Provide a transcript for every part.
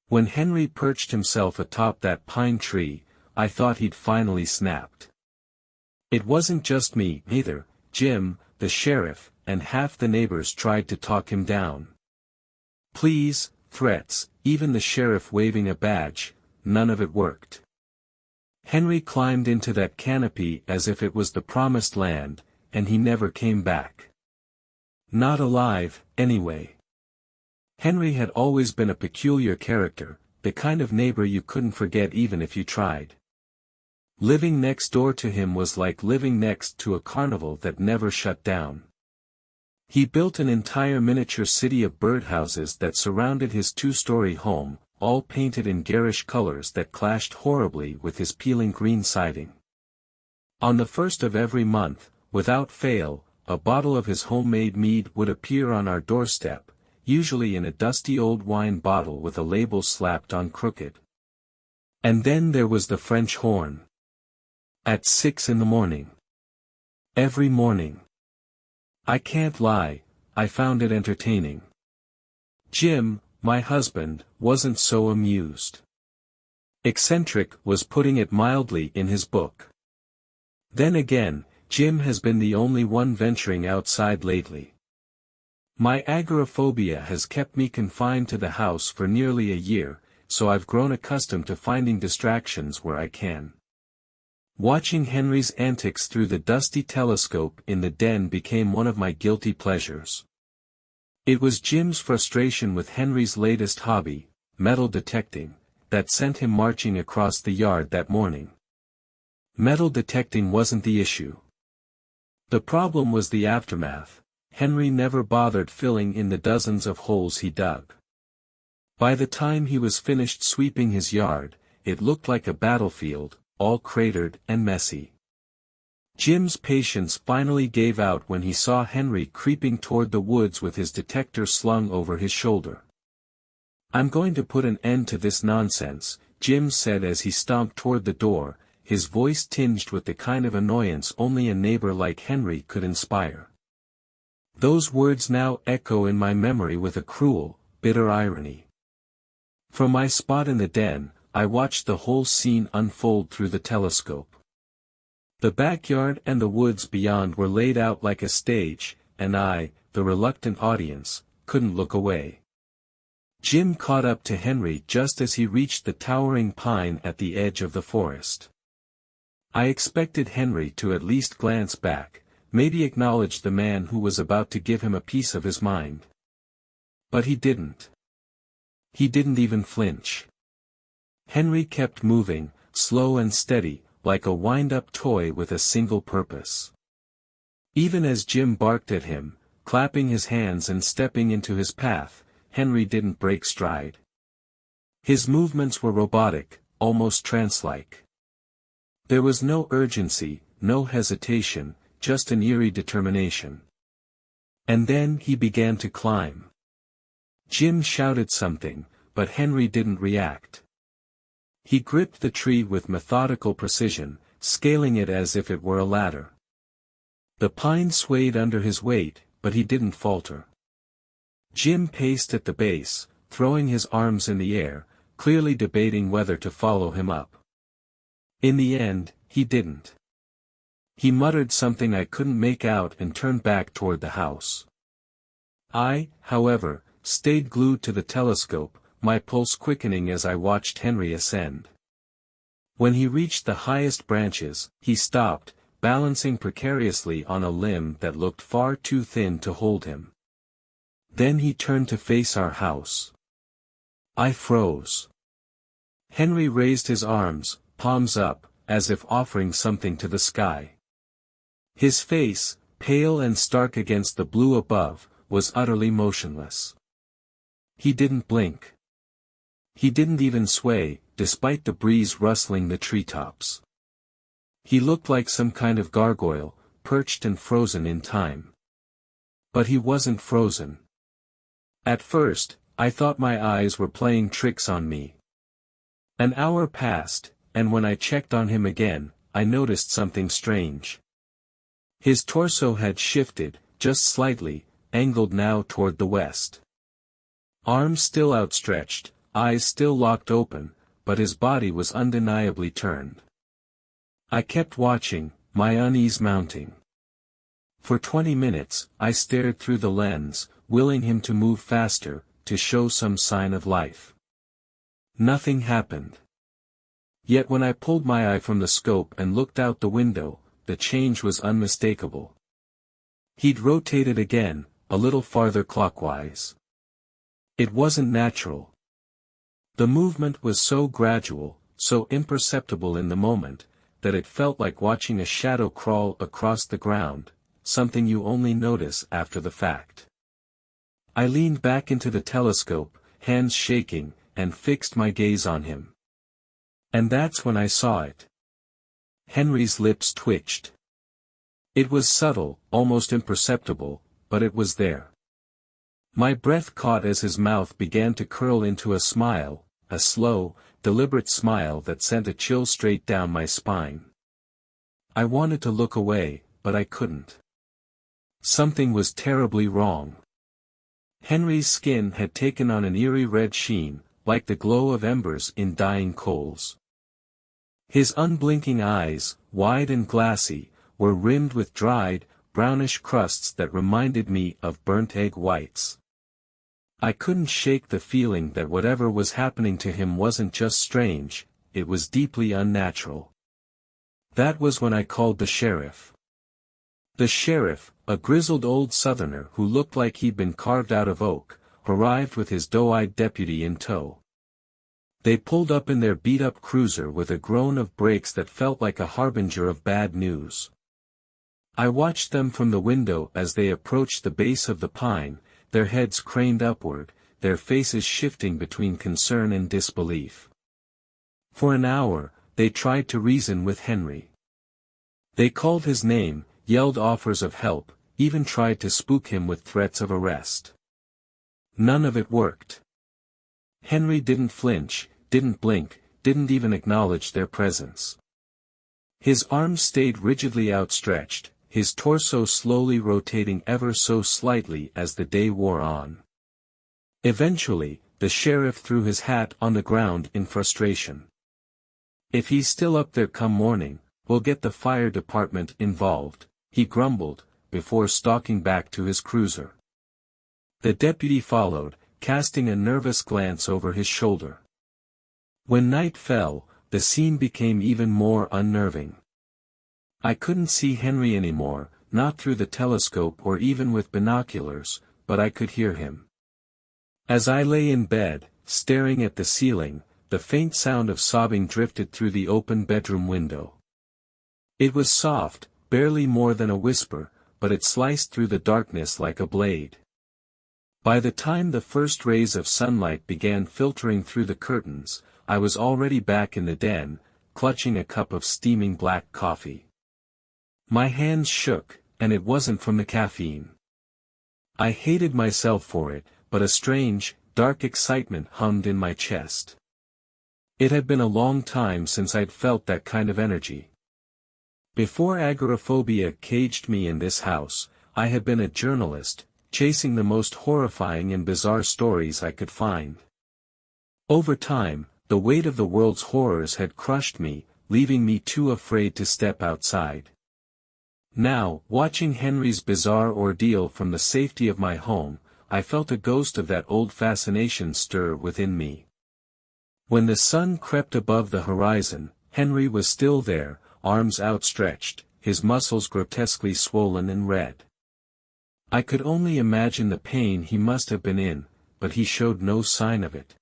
When Henry perched himself atop that pine tree, I thought he'd finally snapped. It wasn't just me, either. Jim, the sheriff, and half the neighbors tried to talk him down. Pleas, threats, even the sheriff waving a badge, none of it worked. Henry climbed into that canopy as if it was the promised land, and he never came back. Not alive, anyway. Henry had always been a peculiar character, the kind of neighbor you couldn't forget even if you tried. Living next door to him was like living next to a carnival that never shut down. He built an entire miniature city of birdhouses that surrounded his two-story home, all painted in garish colors that clashed horribly with his peeling green siding. On the first of every month, without fail, a bottle of his homemade mead would appear on our doorstep, usually in a dusty old wine bottle with a label slapped on crooked. And then there was the French horn. At 6 a.m. Every morning. I can't lie, I found it entertaining. Jim, my husband, wasn't so amused. Eccentric was putting it mildly in his book. Then again, Jim has been the only one venturing outside lately. My agoraphobia has kept me confined to the house for nearly a year, so I've grown accustomed to finding distractions where I can. Watching Henry's antics through the dusty telescope in the den became one of my guilty pleasures. It was Jim's frustration with Henry's latest hobby, metal detecting, that sent him marching across the yard that morning. Metal detecting wasn't the issue. The problem was the aftermath. Henry never bothered filling in the dozens of holes he dug. By the time he was finished sweeping his yard, it looked like a battlefield, all cratered and messy. Jim's patience finally gave out when he saw Henry creeping toward the woods with his detector slung over his shoulder. "I'm going to put an end to this nonsense," Jim said as he stomped toward the door, his voice tinged with the kind of annoyance only a neighbor like Henry could inspire. Those words now echo in my memory with a cruel, bitter irony. From my spot in the den, I watched the whole scene unfold through the telescope. The backyard and the woods beyond were laid out like a stage, and I, the reluctant audience, couldn't look away. Jim caught up to Henry just as he reached the towering pine at the edge of the forest. I expected Henry to at least glance back, maybe acknowledge the man who was about to give him a piece of his mind. But he didn't. He didn't even flinch. Henry kept moving, slow and steady, like a wind-up toy with a single purpose. Even as Jim barked at him, clapping his hands and stepping into his path, Henry didn't break stride. His movements were robotic, almost trance-like. There was no urgency, no hesitation, just an eerie determination. And then he began to climb. Jim shouted something, but Henry didn't react. He gripped the tree with methodical precision, scaling it as if it were a ladder. The pine swayed under his weight, but he didn't falter. Jim paced at the base, throwing his arms in the air, clearly debating whether to follow him up. In the end, he didn't. He muttered something I couldn't make out and turned back toward the house. I, however, stayed glued to the telescope, my pulse quickening as I watched Henry ascend. When he reached the highest branches, he stopped, balancing precariously on a limb that looked far too thin to hold him. Then he turned to face our house. I froze. Henry raised his arms, palms up, as if offering something to the sky. His face, pale and stark against the blue above, was utterly motionless. He didn't blink. He didn't even sway, despite the breeze rustling the treetops. He looked like some kind of gargoyle, perched and frozen in time. But he wasn't frozen. At first, I thought my eyes were playing tricks on me. An hour passed, and when I checked on him again, I noticed something strange. His torso had shifted, just slightly, angled now toward the west. Arms still outstretched, eyes still locked open, but his body was undeniably turned. I kept watching, my unease mounting. For 20 minutes, I stared through the lens, willing him to move faster, to show some sign of life. Nothing happened. Yet when I pulled my eye from the scope and looked out the window, the change was unmistakable. He'd rotated again, a little farther clockwise. It wasn't natural. The movement was so gradual, so imperceptible in the moment, that it felt like watching a shadow crawl across the ground, something you only notice after the fact. I leaned back into the telescope, hands shaking, and fixed my gaze on him. And that's when I saw it. Henry's lips twitched. It was subtle, almost imperceptible, but it was there. My breath caught as his mouth began to curl into a smile, a slow, deliberate smile that sent a chill straight down my spine. I wanted to look away, but I couldn't. Something was terribly wrong. Henry's skin had taken on an eerie red sheen, like the glow of embers in dying coals. His unblinking eyes, wide and glassy, were rimmed with dried, brownish crusts that reminded me of burnt egg whites. I couldn't shake the feeling that whatever was happening to him wasn't just strange, it was deeply unnatural. That was when I called the sheriff. The sheriff, a grizzled old southerner who looked like he'd been carved out of oak, arrived with his doe-eyed deputy in tow. They pulled up in their beat-up cruiser with a groan of brakes that felt like a harbinger of bad news. I watched them from the window as they approached the base of the pine, their heads craned upward, their faces shifting between concern and disbelief. For an hour, they tried to reason with Henry. They called his name, yelled offers of help, even tried to spook him with threats of arrest. None of it worked. Henry didn't flinch, didn't blink, didn't even acknowledge their presence. His arms stayed rigidly outstretched, his torso slowly rotating ever so slightly as the day wore on. Eventually, the sheriff threw his hat on the ground in frustration. "If he's still up there come morning, we'll get the fire department involved," he grumbled, before stalking back to his cruiser. The deputy followed, casting a nervous glance over his shoulder. When night fell, the scene became even more unnerving. I couldn't see Henry anymore, not through the telescope or even with binoculars, but I could hear him. As I lay in bed, staring at the ceiling, the faint sound of sobbing drifted through the open bedroom window. It was soft, barely more than a whisper, but it sliced through the darkness like a blade. By the time the first rays of sunlight began filtering through the curtains, I was already back in the den, clutching a cup of steaming black coffee. My hands shook, and it wasn't from the caffeine. I hated myself for it, but a strange, dark excitement hummed in my chest. It had been a long time since I'd felt that kind of energy. Before agoraphobia caged me in this house, I had been a journalist, chasing the most horrifying and bizarre stories I could find. Over time, the weight of the world's horrors had crushed me, leaving me too afraid to step outside. Now, watching Henry's bizarre ordeal from the safety of my home, I felt a ghost of that old fascination stir within me. When the sun crept above the horizon, Henry was still there, arms outstretched, his muscles grotesquely swollen and red. I could only imagine the pain he must have been in, but he showed no sign of it.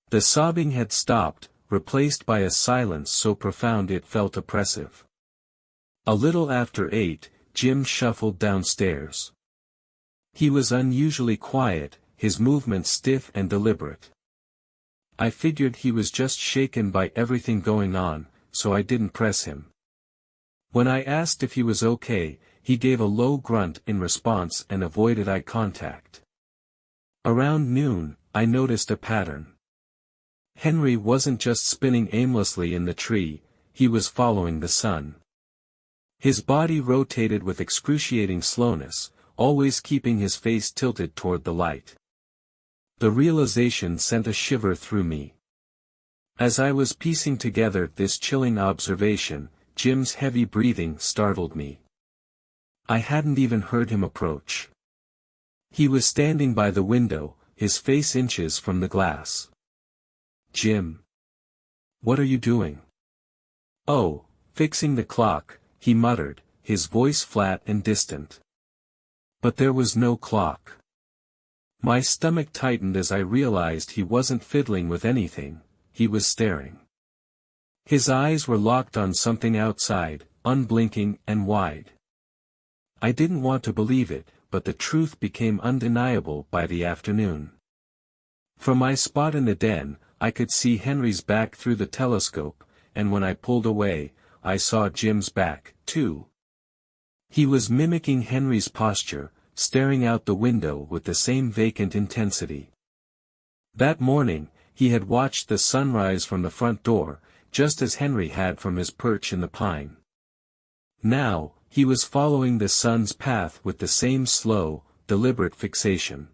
The sobbing had stopped, replaced by a silence so profound it felt oppressive. A little after 8, Jim shuffled downstairs. He was unusually quiet, his movements stiff and deliberate. I figured he was just shaken by everything going on, so I didn't press him. When I asked if he was okay, he gave a low grunt in response and avoided eye contact. Around noon, I noticed a pattern. Henry wasn't just spinning aimlessly in the tree, he was following the sun. His body rotated with excruciating slowness, always keeping his face tilted toward the light. The realization sent a shiver through me. As I was piecing together this chilling observation, Jim's heavy breathing startled me. I hadn't even heard him approach. He was standing by the window, his face inches from the glass. "Jim. What are you doing?" "Oh, fixing the clock," he muttered, his voice flat and distant. But there was no clock. My stomach tightened as I realized he wasn't fiddling with anything, he was staring. His eyes were locked on something outside, unblinking and wide. I didn't want to believe it, but the truth became undeniable by the afternoon. From my spot in the den, I could see Henry's back through the telescope, and when I pulled away, I saw Jim's back, too. He was mimicking Henry's posture, staring out the window with the same vacant intensity. That morning, he had watched the sunrise from the front door, just as Henry had from his perch in the pine. Now, he was following the sun's path with the same slow, deliberate fixation.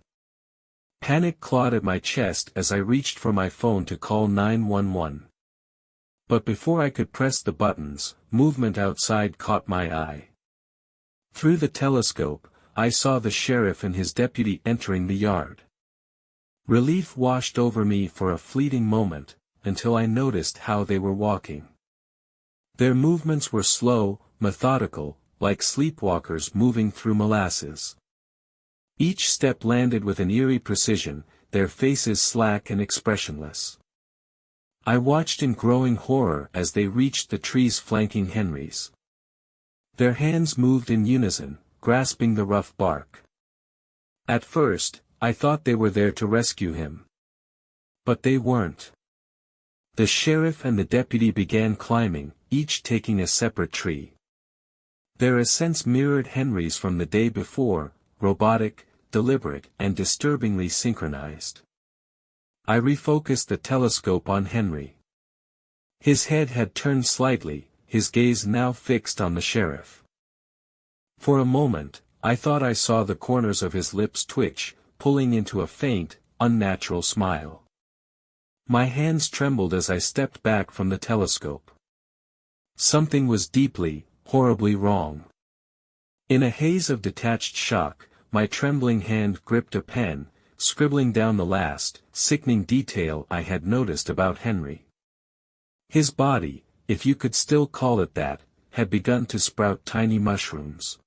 Panic clawed at my chest as I reached for my phone to call 911. But before I could press the buttons, movement outside caught my eye. Through the telescope, I saw the sheriff and his deputy entering the yard. Relief washed over me for a fleeting moment, until I noticed how they were walking. Their movements were slow, methodical, like sleepwalkers moving through molasses. Each step landed with an eerie precision, their faces slack and expressionless. I watched in growing horror as they reached the trees flanking Henry's. Their hands moved in unison, grasping the rough bark. At first, I thought they were there to rescue him. But they weren't. The sheriff and the deputy began climbing, each taking a separate tree. Their ascents mirrored Henry's from the day before, robotic, deliberate, and disturbingly synchronized. I refocused the telescope on Henry. His head had turned slightly, his gaze now fixed on the sheriff. For a moment, I thought I saw the corners of his lips twitch, pulling into a faint, unnatural smile. My hands trembled as I stepped back from the telescope. Something was deeply, horribly wrong. In a haze of detached shock, my trembling hand gripped a pen, scribbling down the last, sickening detail I had noticed about Henry. His body, if you could still call it that, had begun to sprout tiny mushrooms.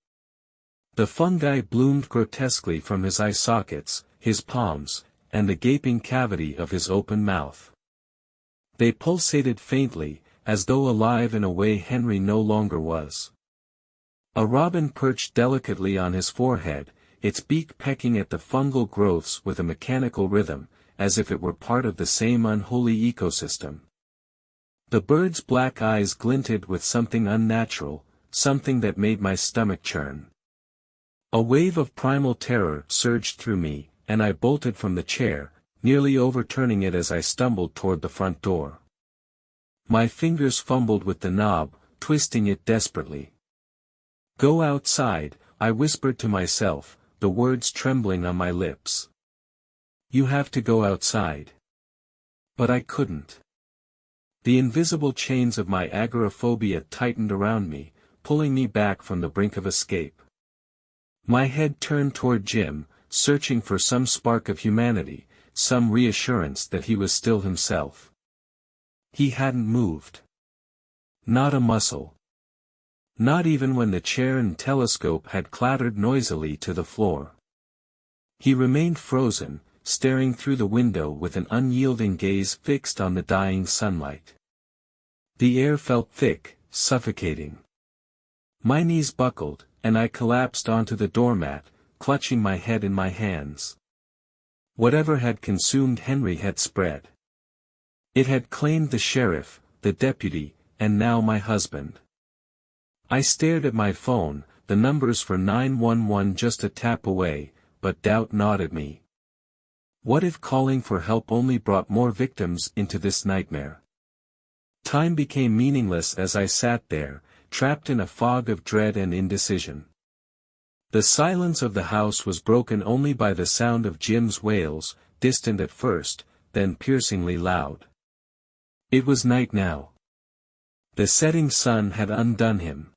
The fungi bloomed grotesquely from his eye sockets, his palms, and the gaping cavity of his open mouth. They pulsated faintly, as though alive in a way Henry no longer was. A robin perched delicately on his forehead, its beak pecking at the fungal growths with a mechanical rhythm, as if it were part of the same unholy ecosystem. The bird's black eyes glinted with something unnatural, something that made my stomach churn. A wave of primal terror surged through me, and I bolted from the chair, nearly overturning it as I stumbled toward the front door. My fingers fumbled with the knob, twisting it desperately. "Go outside," I whispered to myself, the words trembling on my lips. "You have to go outside." But I couldn't. The invisible chains of my agoraphobia tightened around me, pulling me back from the brink of escape. My head turned toward Jim, searching for some spark of humanity, some reassurance that he was still himself. He hadn't moved. Not a muscle. Not even when the chair and telescope had clattered noisily to the floor. He remained frozen, staring through the window with an unyielding gaze fixed on the dying sunlight. The air felt thick, suffocating. My knees buckled, and I collapsed onto the doormat, clutching my head in my hands. Whatever had consumed Henry had spread. It had claimed the sheriff, the deputy, and now my husband. I stared at my phone, the numbers for 911 just a tap away, but doubt gnawed at me. What if calling for help only brought more victims into this nightmare? Time became meaningless as I sat there, trapped in a fog of dread and indecision. The silence of the house was broken only by the sound of Jim's wails, distant at first, then piercingly loud. It was night now. The setting sun had undone him.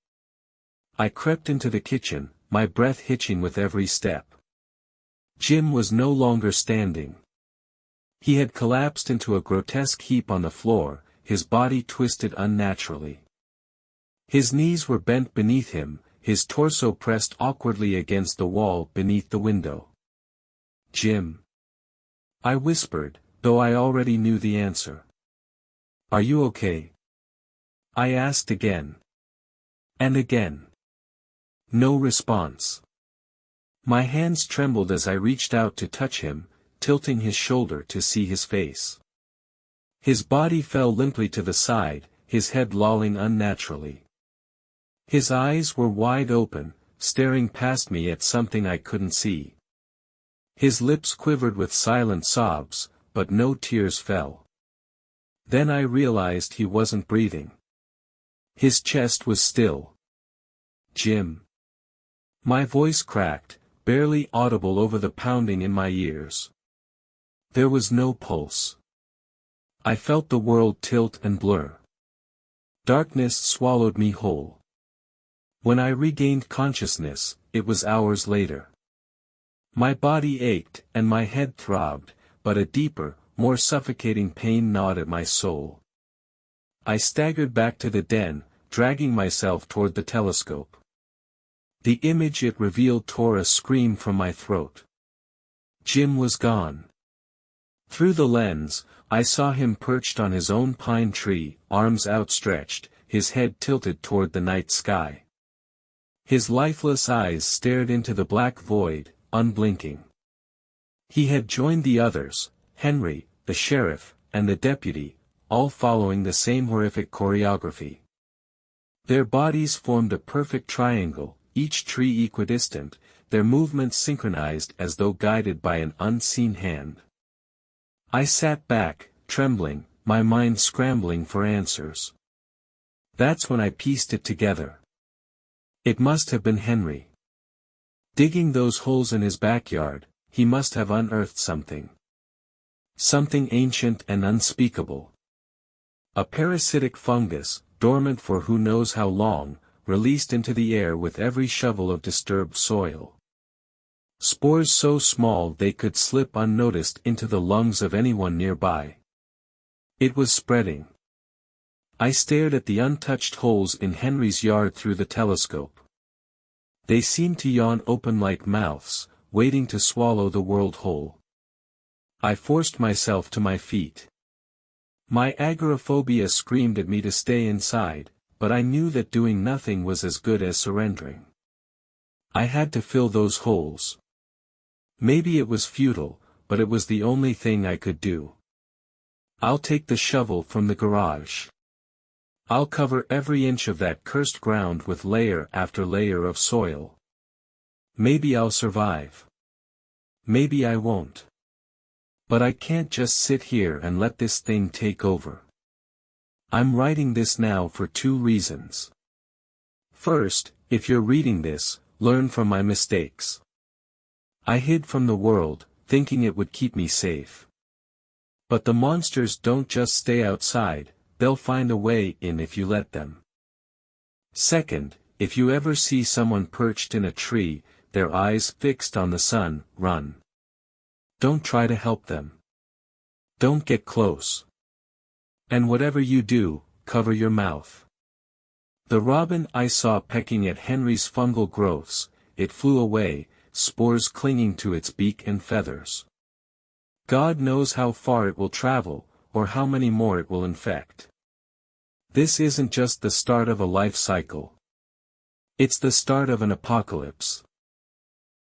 I crept into the kitchen, my breath hitching with every step. Jim was no longer standing. He had collapsed into a grotesque heap on the floor, his body twisted unnaturally. His knees were bent beneath him, his torso pressed awkwardly against the wall beneath the window. "Jim," I whispered, though I already knew the answer. "Are you okay?" I asked again. And again. No response. My hands trembled as I reached out to touch him, tilting his shoulder to see his face. His body fell limply to the side, his head lolling unnaturally. His eyes were wide open, staring past me at something I couldn't see. His lips quivered with silent sobs, but no tears fell. Then I realized he wasn't breathing. His chest was still. "Jim." My voice cracked, barely audible over the pounding in my ears. There was no pulse. I felt the world tilt and blur. Darkness swallowed me whole. When I regained consciousness, it was hours later. My body ached and my head throbbed, but a deeper, more suffocating pain gnawed at my soul. I staggered back to the den, dragging myself toward the telescope. The image it revealed tore a scream from my throat. Jim was gone. Through the lens, I saw him perched on his own pine tree, arms outstretched, his head tilted toward the night sky. His lifeless eyes stared into the black void, unblinking. He had joined the others, Henry, the sheriff, and the deputy, all following the same horrific choreography. Their bodies formed a perfect triangle, each tree equidistant, their movements synchronized as though guided by an unseen hand. I sat back, trembling, my mind scrambling for answers. That's when I pieced it together. It must have been Henry. Digging those holes in his backyard, he must have unearthed something. Something ancient and unspeakable. A parasitic fungus, dormant for who knows how long, released into the air with every shovel of disturbed soil. Spores so small they could slip unnoticed into the lungs of anyone nearby. It was spreading. I stared at the untouched holes in Henry's yard through the telescope. They seemed to yawn open like mouths, waiting to swallow the world whole. I forced myself to my feet. My agoraphobia screamed at me to stay inside, but I knew that doing nothing was as good as surrendering. I had to fill those holes. Maybe it was futile, but it was the only thing I could do. I'll take the shovel from the garage. I'll cover every inch of that cursed ground with layer after layer of soil. Maybe I'll survive. Maybe I won't. But I can't just sit here and let this thing take over. I'm writing this now for two reasons. First, if you're reading this, learn from my mistakes. I hid from the world, thinking it would keep me safe. But the monsters don't just stay outside, they'll find a way in if you let them. Second, if you ever see someone perched in a tree, their eyes fixed on the sun, run. Don't try to help them. Don't get close. And whatever you do, cover your mouth. The robin I saw pecking at Henry's fungal growths, it flew away, spores clinging to its beak and feathers. God knows how far it will travel, or how many more it will infect. This isn't just the start of a life cycle. It's the start of an apocalypse.